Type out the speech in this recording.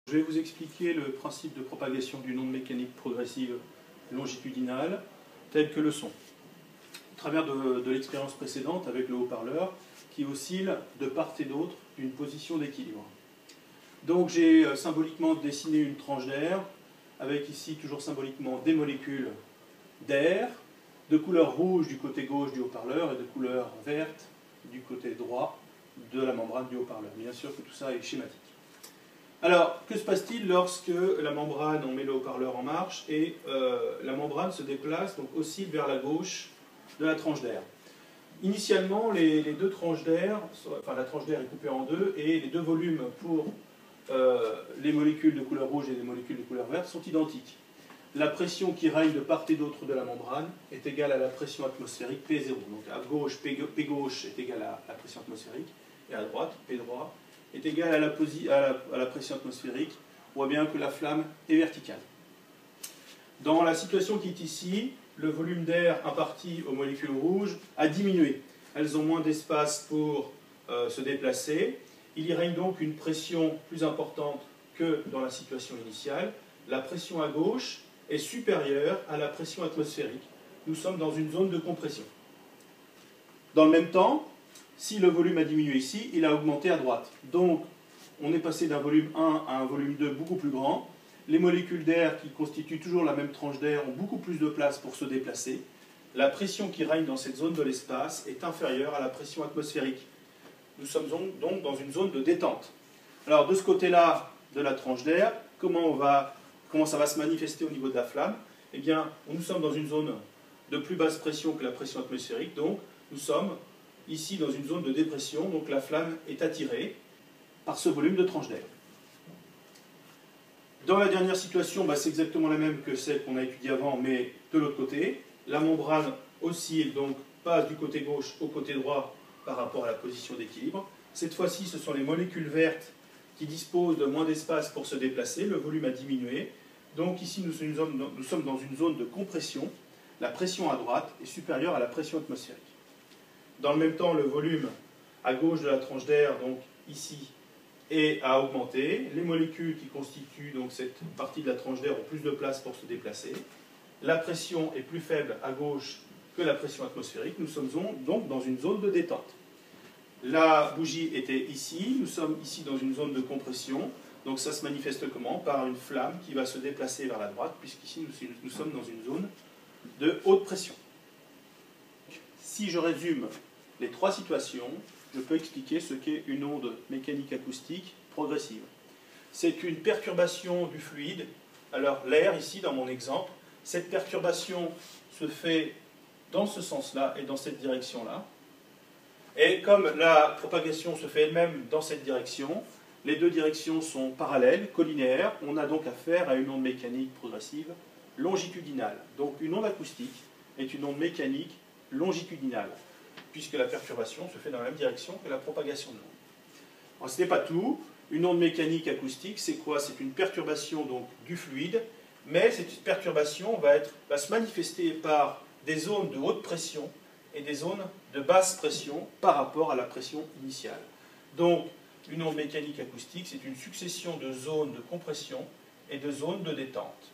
Je vais vous expliquer le principe de propagation d'une onde mécanique progressive longitudinale telle que le son, au travers de l'expérience précédente avec le haut-parleur qui oscille de part et d'autre d'une position d'équilibre. Donc j'ai symboliquement dessiné une tranche d'air avec ici toujours symboliquement des molécules d'air de couleur rouge du côté gauche du haut-parleur et de couleur verte du côté droit de la membrane du haut-parleur. Bien sûr que tout ça est schématique. Alors, que se passe-t-il lorsque la membrane, on met le haut-parleur en marche et la membrane se déplace, donc oscille vers la gauche de la tranche d'air? Initialement, les deux tranches d'air, enfin la tranche d'air est coupée en deux et les deux volumes pour les molécules de couleur rouge et les molécules de couleur verte sont identiques. La pression qui règne de part et d'autre de la membrane est égale à la pression atmosphérique P0. Donc à gauche, P gauche est égal à la pression atmosphérique et à droite, P droit est égal à la pression atmosphérique. On voit bien que la flamme est verticale. Dans la situation qui est ici, le volume d'air imparti aux molécules rouges a diminué. Elles ont moins d'espace pour se déplacer. Il y règne donc une pression plus importante que dans la situation initiale. La pression à gauche est supérieure à la pression atmosphérique. Nous sommes dans une zone de compression. Dans le même temps, si le volume a diminué ici, il a augmenté à droite. Donc, on est passé d'un volume 1 à un volume 2 beaucoup plus grand. Les molécules d'air qui constituent toujours la même tranche d'air ont beaucoup plus de place pour se déplacer. La pression qui règne dans cette zone de l'espace est inférieure à la pression atmosphérique. Nous sommes donc dans une zone de détente. Alors, de ce côté-là de la tranche d'air, comment ça va se manifester au niveau de la flamme? Eh bien, nous sommes dans une zone de plus basse pression que la pression atmosphérique, donc nous sommes ici dans une zone de dépression, donc la flamme est attirée par ce volume de tranche d'air. Dans la dernière situation, c'est exactement la même que celle qu'on a étudiée avant, mais de l'autre côté. La membrane oscille, donc passe du côté gauche au côté droit par rapport à la position d'équilibre. Cette fois-ci, ce sont les molécules vertes qui disposent de moins d'espace pour se déplacer, le volume a diminué. Donc ici, nous sommes dans une zone de compression. La pression à droite est supérieure à la pression atmosphérique. Dans le même temps, le volume à gauche de la tranche d'air, donc ici, a augmenté. Les molécules qui constituent donc cette partie de la tranche d'air ont plus de place pour se déplacer. La pression est plus faible à gauche que la pression atmosphérique. Nous sommes donc dans une zone de détente. La bougie était ici. Nous sommes ici dans une zone de compression. Donc ça se manifeste comment? Par une flamme qui va se déplacer vers la droite, puisqu'ici nous sommes dans une zone de haute pression. Si je résume les trois situations, je peux expliquer ce qu'est une onde mécanique acoustique progressive. C'est une perturbation du fluide, alors l'air ici dans mon exemple, cette perturbation se fait dans ce sens-là et dans cette direction-là. Et comme la propagation se fait elle-même dans cette direction, les deux directions sont parallèles, collinéaires, on a donc affaire à une onde mécanique progressive longitudinale. Donc une onde acoustique est une onde mécanique longitudinale, puisque la perturbation se fait dans la même direction que la propagation de l'onde. Ce n'est pas tout. Une onde mécanique acoustique, c'est quoi? C'est une perturbation donc, du fluide, mais cette perturbation va se manifester par des zones de haute pression et des zones de basse pression par rapport à la pression initiale. Donc, une onde mécanique acoustique, c'est une succession de zones de compression et de zones de détente.